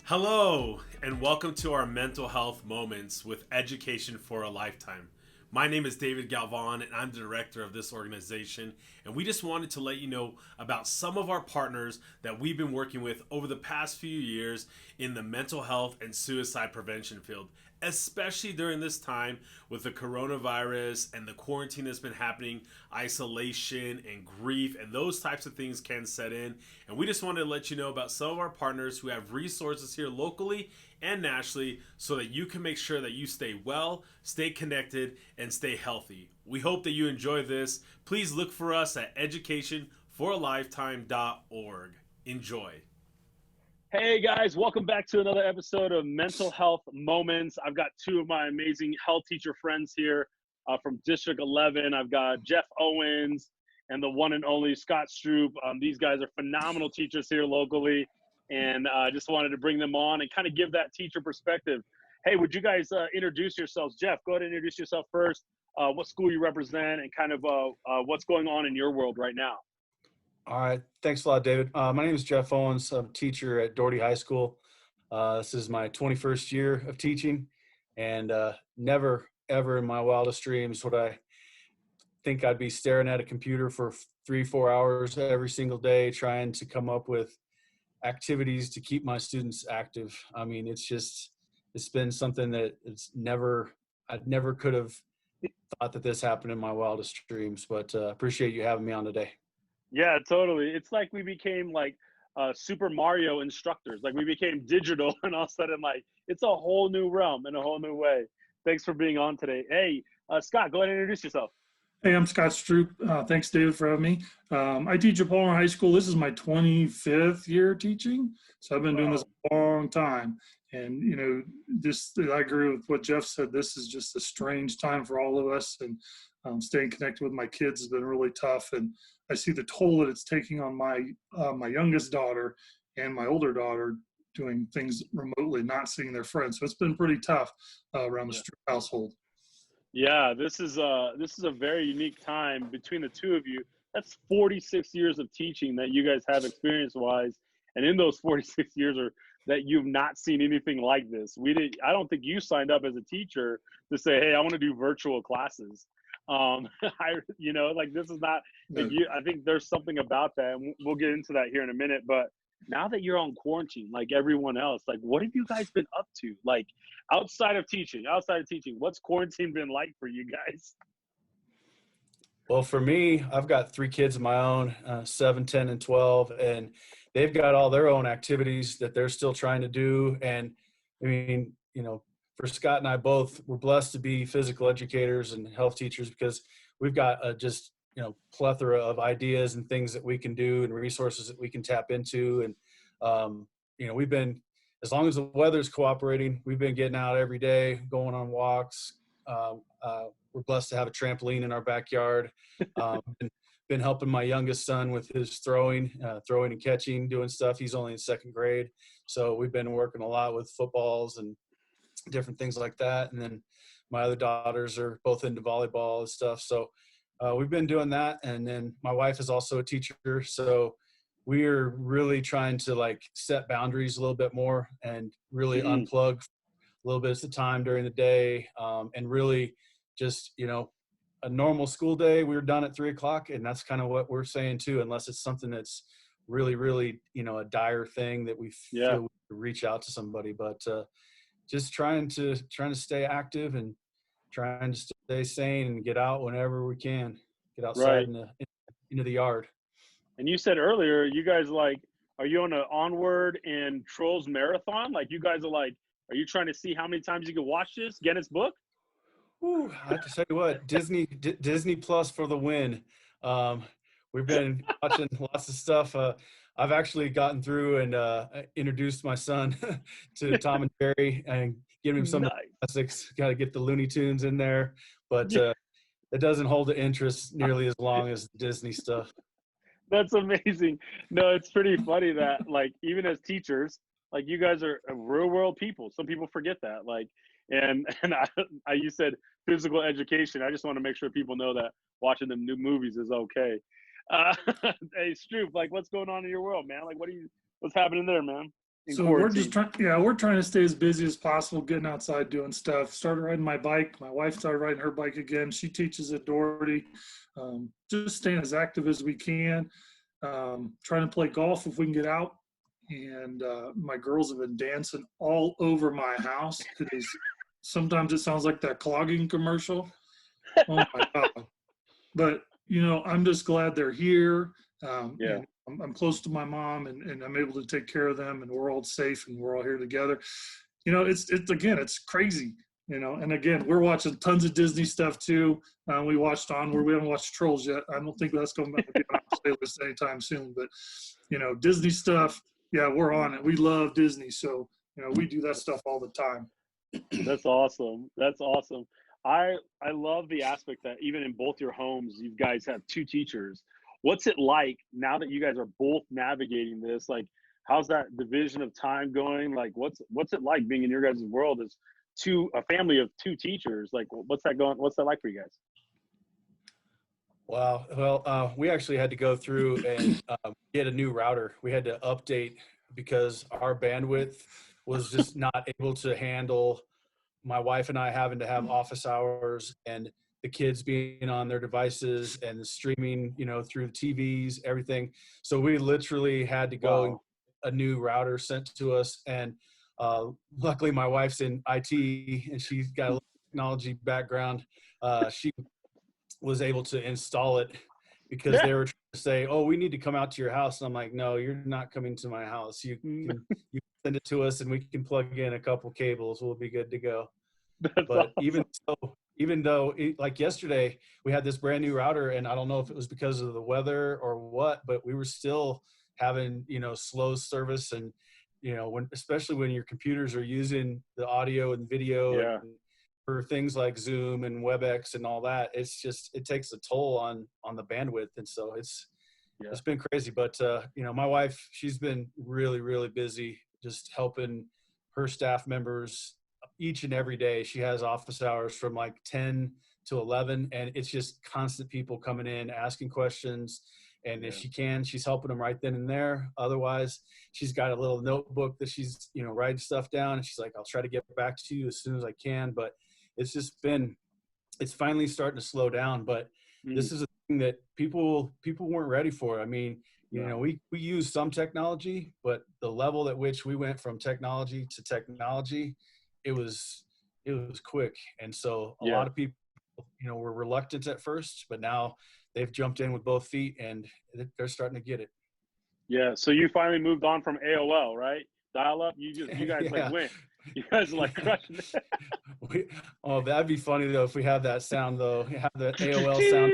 Hello, and welcome to our mental health moments with Education for a Lifetime. My name is David Galvan, and I'm the director of this organization. And we just wanted to let you know about some of our partners that we've been working with over the past few years in the mental health and suicide prevention field, especially during this time with the coronavirus and the quarantine that's been happening, isolation and grief, and those types of things can set in. And we just wanted to let you know about some of our partners who have resources here locally and nationally so that you can make sure that you stay well, stay connected, and stay healthy. We hope that you enjoy this. Please look for us at educationforalifetime.org. Enjoy. Hey guys, welcome back to another episode of Mental Health Moments. I've got two of my amazing health teacher friends here from District 11. I've got Jeff Owens and the one and only Scott Stroop. These guys are phenomenal teachers here locally, and I just wanted to bring them on and kind of give that teacher perspective. Hey, would you guys introduce yourselves? Jeff, go ahead and introduce yourself first, what school you represent, and kind of what's going on in your world right now. All right. Thanks a lot, David. My name is Jeff Owens. I'm a teacher at Doherty High School. This is my 21st year of teaching, and never, ever in my wildest dreams would I think I'd be staring at a computer for 3-4 hours every single day trying to come up with activities to keep my students active. I mean, it's been something that I never could have thought that this happened in my wildest dreams, but appreciate you having me on today. Yeah, totally. It's like we became like Super Mario instructors. Like we became digital, and all of a sudden, like it's a whole new realm in a whole new way. Thanks for being on today. Hey, Scott, go ahead and introduce yourself. Hey, I'm Scott Stroop. Thanks, David, for having me. I teach at Palmer High School. This is my 25th year teaching, so I've been doing this a long time. And I agree with what Jeff said. This is just a strange time for all of us, and staying connected with my kids has been really tough. And I see the toll that it's taking on my youngest daughter and my older daughter doing things remotely, not seeing their friends. So it's been pretty tough around the Stroop household. Yeah, this is a very unique time between the two of you. That's 46 years of teaching that you guys have experience-wise, and in those 46 years are that you've not seen anything like this. I don't think you signed up as a teacher to say, "Hey, I want to do virtual classes." This is not. I think there's something about that, and we'll get into that here in a minute. But now that you're on quarantine, like everyone else, like what have you guys been up to? Like outside of teaching, what's quarantine been like for you guys? Well, for me, I've got 3 kids of my own, 7, 10, and 12, and they've got all their own activities that they're still trying to do. And I mean, for Scott and I both, we're blessed to be physical educators and health teachers because we've got just plethora of ideas and things that we can do and resources that we can tap into. And we've been, as long as the weather's cooperating, we've been getting out every day, going on walks. We're blessed to have a trampoline in our backyard. Been helping my youngest son with his throwing and catching, doing stuff. He's only in 2nd grade. So we've been working a lot with footballs and different things like that. And then my other daughters are both into volleyball and stuff. So we've been doing that. And then my wife is also a teacher. So we're really trying to set boundaries a little bit more and really unplug a little bit of the time during the day. And really just, a normal school day, we were done at 3:00, and that's kind of what we're saying too, unless it's something that's really, really, a dire thing that we feel we could reach out to somebody. But just trying to stay active and trying to stay sane and get out whenever we can, get outside into the yard. And you said earlier, you guys are you on an Onward and Trolls marathon? Like you guys are you trying to see how many times you can watch this Guinness Book? Ooh, I have to tell you what, Disney Plus for the win. We've been watching lots of stuff. I've actually gotten through and introduced my son to Tom and Jerry and give him some of the classics. Got to get the Looney Tunes in there, but it doesn't hold the interest nearly as long as Disney stuff. That's amazing. No, it's pretty funny that even as teachers, you guys are real world people. Some people forget that. And you said physical education. I just want to make sure people know that watching them new movies is okay. Hey, Stroop, what's going on in your world, man? What's happening there, man? in So we're just quarantine? trying, yeah, we're trying to stay as busy as possible, getting outside, doing stuff. Started riding my bike. My wife started riding her bike again. She teaches at Doherty. Just staying as active as we can. Trying to play golf if we can get out. And my girls have been dancing all over my house. It is, sometimes it sounds like that clogging commercial. Oh my God. But, I'm just glad they're here. Yeah. I'm close to my mom, and I'm able to take care of them, and we're all safe, and we're all here together. It's crazy, and again, we're watching tons of Disney stuff too. We watched Onward. We haven't watched Trolls yet. I don't think that's going to be on our playlist anytime soon, but Disney stuff. Yeah, we're on it. We love Disney. So, we do that stuff all the time. That's awesome. That's awesome. I love the aspect that even in both your homes, you guys have two teachers. What's it like now that you guys are both navigating this? Like, how's that division of time going? Like, what's it like being in your guys' world as a family of two teachers? Like, what's that like for you guys? Wow. Well, we actually had to go through and get a new router. We had to update because our bandwidth was just not able to handle my wife and I having to have office hours and the kids being on their devices and the streaming, through TVs, everything. So we literally had to go and a new router sent to us. And luckily my wife's in IT and she's got a technology background. She was able to install it because they were trying to say, oh, we need to come out to your house. And I'm like, no, you're not coming to my house. You can send it to us and we can plug in a couple cables. We'll be good to go. That's But awesome. even though like yesterday we had this brand new router and I don't know if it was because of the weather or what, but we were still having, slow service and, especially when your computers are using the audio and video Yeah. and for things like Zoom and WebEx and all that, it takes a toll on the bandwidth. And so it's been crazy, but my wife, she's been really, really busy just helping her staff members each and every day. She has office hours from like 10 to 11 and it's just constant people coming in, asking questions. And if she can, she's helping them right then and there. Otherwise, she's got a little notebook that she's, writing stuff down. And she's like, I'll try to get back to you as soon as I can. But it's finally starting to slow down. But this is a thing that people weren't ready for. I mean, we use some technology, but the level at which we went from technology to technology, it was quick. And so a lot of people, were reluctant at first, but now they've jumped in with both feet and they're starting to get it. Yeah. So you finally moved on from AOL, right? Dial up. You guys like went. You guys are like crushing it. That'd be funny though if we have that sound though. Have the AOL sound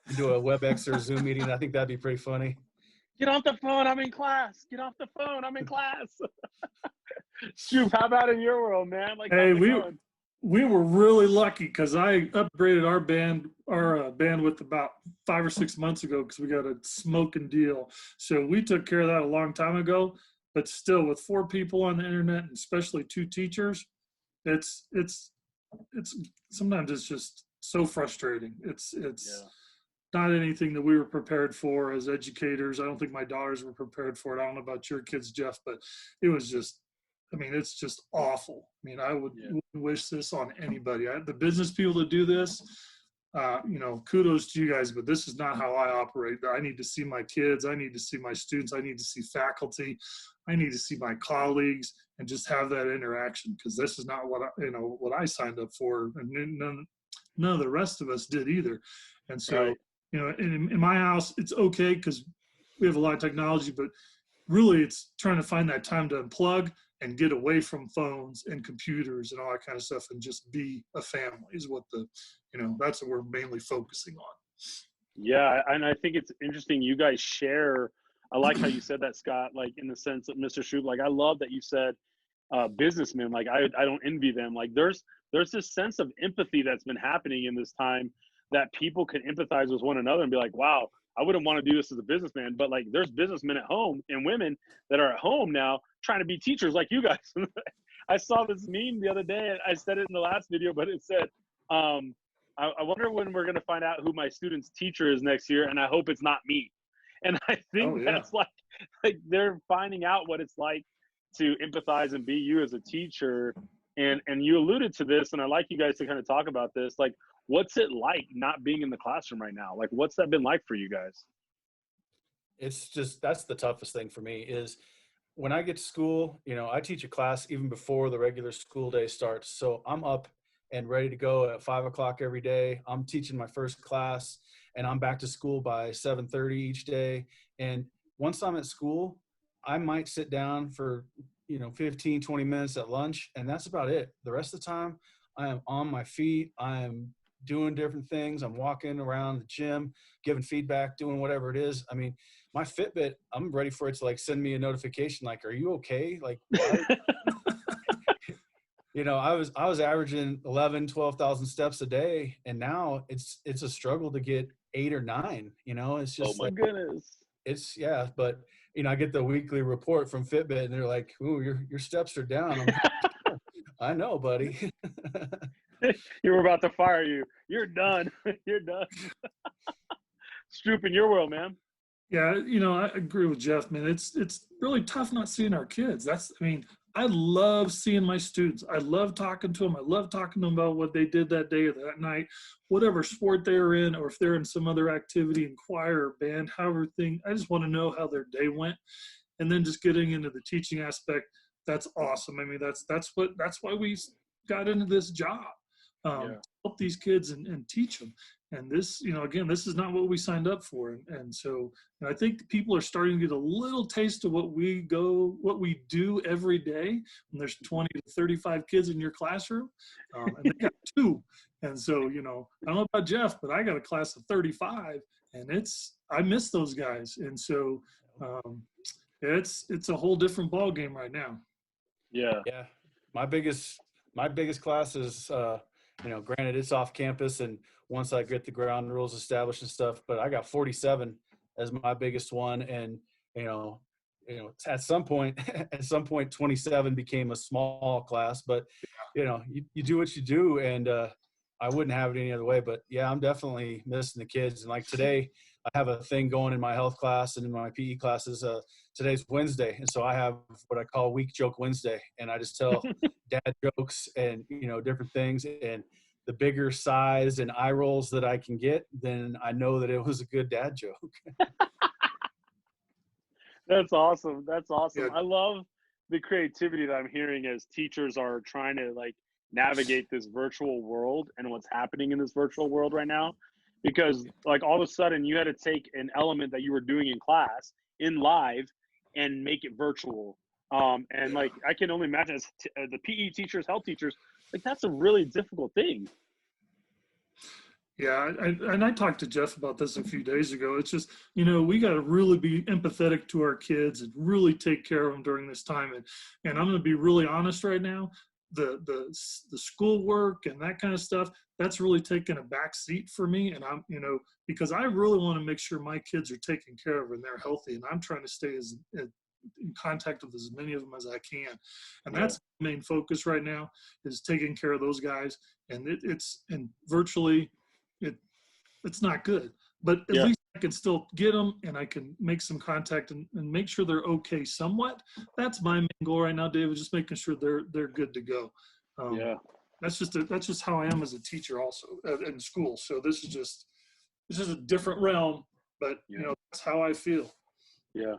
into a WebEx or Zoom meeting. I think that'd be pretty funny. Get off the phone. I'm in class. Get off the phone. I'm in class. Shoot, how about in your world, man? Like, hey, we were really lucky because I upgraded our bandwidth about 5 or 6 months ago because we got a smoking deal. So we took care of that a long time ago. But still, with 4 people on the internet, and especially 2 teachers, it's sometimes it's just so frustrating. It's not anything that we were prepared for as educators. I don't think my daughters were prepared for it. I don't know about your kids, Jeff, but it was just, it's just awful. I wouldn't wish this on anybody. The business people that do this, kudos to you guys, but this is not how I operate. I need to see my kids. I need to see my students. I need to see faculty. I need to see my colleagues and just have that interaction because this is not what I signed up for, and none of the rest of us did either. And so, in my house, it's okay because we have a lot of technology, but really it's trying to find that time to unplug and get away from phones and computers and all that kind of stuff and just be a family is what that's what we're mainly focusing on. Yeah, and I think it's interesting you guys share. I like how you said that, Scott, like in the sense of Mr. Shoup, like I love that you said businessmen, like I don't envy them. Like there's this sense of empathy that's been happening in this time that people can empathize with one another and be like, wow, I wouldn't want to do this as a businessman, but like there's businessmen at home and women that are at home now trying to be teachers like you guys. I saw this meme the other day. I said it in the last video, but it said, I wonder when we're going to find out who my student's teacher is next year, and I hope it's not me. And I think Oh, yeah. that's like they're finding out what it's like to empathize and be you as a teacher. And you alluded to this, and I'd like you guys to kind of talk about this. Like, what's it like not being in the classroom right now? Like, what's that been like for you guys? It's just, that's the toughest thing for me is when I get to school, I teach a class even before the regular school day starts. So I'm up and ready to go at 5 o'clock every day. I'm teaching my first class and I'm back to school by 7:30 each day. And once I'm at school, I might sit down for, 15, 20 minutes at lunch. And that's about it. The rest of the time I am on my feet. I am doing different things. I'm walking around the gym, giving feedback, doing whatever it is. I mean, my Fitbit, I'm ready for it to like send me a notification like, are you okay? Like, why? I was averaging 11, 12,000 steps a day, and now it's a struggle to get 8 or 9. It's Oh just my like, goodness. it's, yeah. But I get the weekly report from Fitbit and they're like, ooh, your steps are down. I'm like, I know, buddy. You were about to fire you. You're done. You're done. Stroop, in your world, man. Yeah, I agree with Jeff, man. It's really tough not seeing our kids. I love seeing my students. I love talking to them. I love talking to them about what they did that day or that night, whatever sport they're in, or if they're in some other activity in choir or band, however thing. I just want to know how their day went. And then just getting into the teaching aspect, that's awesome. I mean, that's why we got into this job. Yeah. Help these kids and teach them. And this, again, this is not what we signed up for. And so I think people are starting to get a little taste of what we do every day. When there's 20 to 35 kids in your classroom, and they got 2. And so, I don't know about Jeff, but I got a class of 35, and I miss those guys. And so it's a whole different ball game right now. Yeah. Yeah. My biggest class is, granted it's off campus and once I get the ground rules established and stuff, but I got 47 as my biggest one. And, at some point, 27 became a small class, but you do what you do. And, I wouldn't have it any other way, but yeah, I'm definitely missing the kids. And like today, I have a thing going in my health class and in my PE classes. Today's Wednesday, and so I have what I call Weak Joke Wednesday, and I just tell dad jokes and different things. And the bigger size and eye rolls that I can get, then I know that it was a good dad joke. That's awesome. That's awesome. Yeah. I love the creativity that I'm hearing as teachers are trying to like navigate this virtual world and what's happening in this virtual world right now. Because like all of a sudden you had to take an element that you were doing in class in live and make it virtual. And like I can only imagine as the PE teachers, health teachers, like that's a really difficult thing. Yeah, and I talked to Jeff about this a few days ago. It's just, we got to really be empathetic to our kids and really take care of them during this time. And I'm going to be really honest right now. The schoolwork and that kind of stuff, that's really taken a back seat for me. And I'm, because I really want to make sure my kids are taken care of and they're healthy. And I'm trying to stay in contact with as many of them as I can. And that's the main focus right now is taking care of those guys. And and virtually, it's not good, but at least I can still get them and I can make some contact and make sure they're okay somewhat. That's my main goal right now, David, just making sure they're good to go. That's just how I am as a teacher also in school. So this is a different realm, but that's how I feel. Yeah.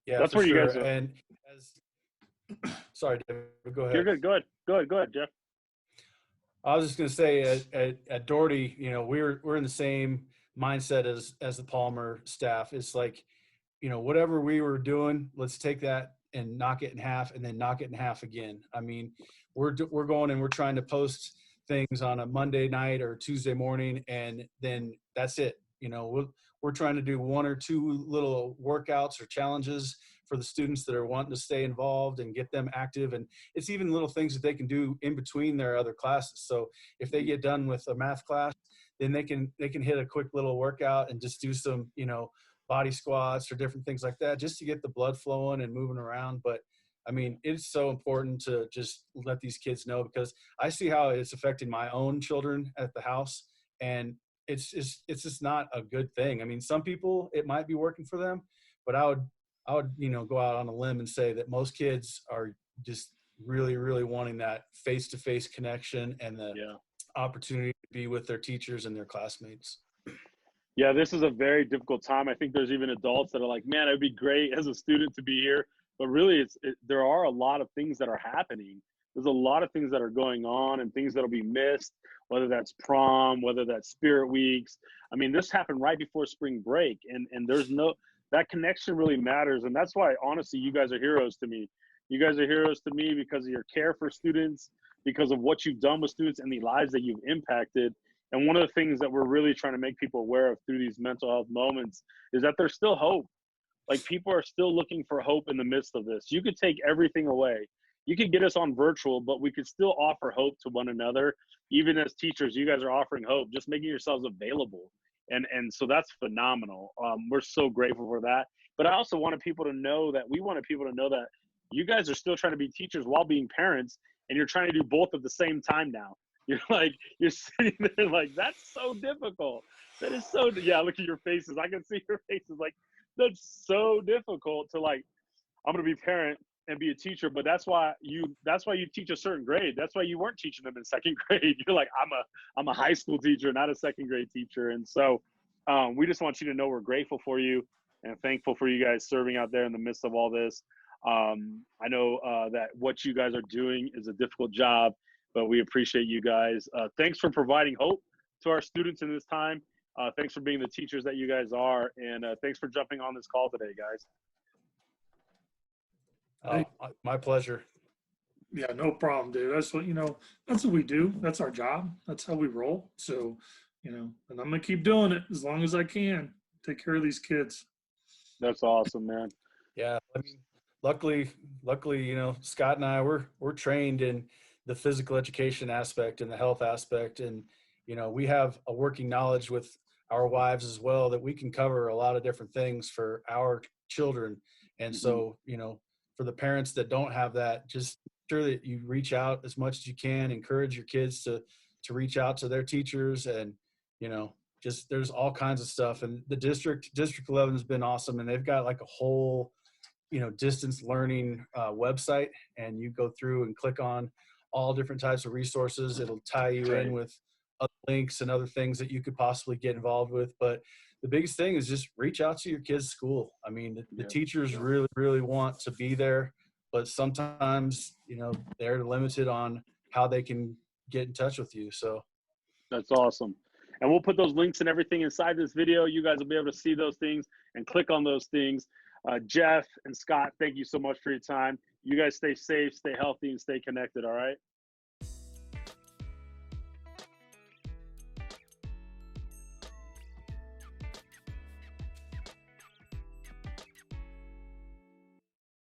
That's where you guys are. And sorry, David, go ahead. You're good. Go ahead, Jeff. I was just going to say at Doherty, we're in the same mindset as the Palmer staff. It's like, whatever we were doing, let's take that and knock it in half and then knock it in half again. I mean, we're going and we're trying to post things on a Monday night or Tuesday morning, and then that's it. We're trying to do 1 or 2 little workouts or challenges for the students that are wanting to stay involved and get them active. And it's even little things that they can do in between their other classes. So if they get done with a math class, then they can hit a quick little workout and just do some, body squats or different things like that, just to get the blood flowing and moving around. But I mean, it's so important to just let these kids know, because I see how it's affecting my own children at the house. And it's just not a good thing. I mean, some people, it might be working for them, but I would, go out on a limb and say that most kids are just really, really wanting that face-to-face connection and the opportunity to be with their teachers and their classmates. Yeah, this is a very difficult time. I think there's even adults that are like, man, it'd be great as a student to be here. But really, there are a lot of things that are happening. There's a lot of things that are going on and things that'll be missed, whether that's prom, whether that's spirit weeks. I mean, this happened right before spring break, and there's that connection really matters. And that's why, honestly, you guys are heroes to me. You guys are heroes to me because of your care for students, because of what you've done with students and the lives that you've impacted. And one of the things that we're really trying to make people aware of through these mental health moments is that there's still hope. Like, people are still looking for hope in the midst of this. You could take everything away. You could get us on virtual, but we could still offer hope to one another. Even as teachers, you guys are offering hope, just making yourselves available. And so that's phenomenal. We're so grateful for that. But I also wanted people to know that you guys are still trying to be teachers while being parents, and you're trying to do both at the same time now. You're sitting there like, that's so difficult. That is so, yeah, look at your faces. I can see your faces. Like, that's so difficult to, like, I'm going to be parent and be a teacher, but that's why you teach a certain grade. That's why you weren't teaching them in second grade. You're like, I'm a high school teacher, not a second grade teacher. And so we just want you to know we're grateful for you and thankful for you guys serving out there in the midst of all this. I know that what you guys are doing is a difficult job, but we appreciate you guys. Thanks for providing hope to our students in this time. Thanks for being the teachers that you guys are. And thanks for jumping on this call today, guys. My pleasure. Yeah, no problem, dude. That's what we do. That's our job. That's how we roll. So, and I'm going to keep doing it as long as I can. Take care of these kids. That's awesome, man. Yeah. I mean, luckily, Scott and I, we're trained in the physical education aspect and the health aspect. And, we have a working knowledge with our wives as well that we can cover a lot of different things for our children. And so, for the parents that don't have that, just make sure that you reach out as much as you can, encourage your kids to reach out to their teachers, and, just there's all kinds of stuff. And the District 11 has been awesome, and they've got like a whole, distance learning website, and you go through and click on all different types of resources. It'll tie you in with other links and other things that you could possibly get involved with. But the biggest thing is just reach out to your kids' school. I mean, the teachers really, really want to be there, but sometimes, they're limited on how they can get in touch with you. So that's awesome. And we'll put those links and everything inside this video. You guys will be able to see those things and click on those things. Jeff and Scott, thank you so much for your time. You guys stay safe, stay healthy, and stay connected, all right?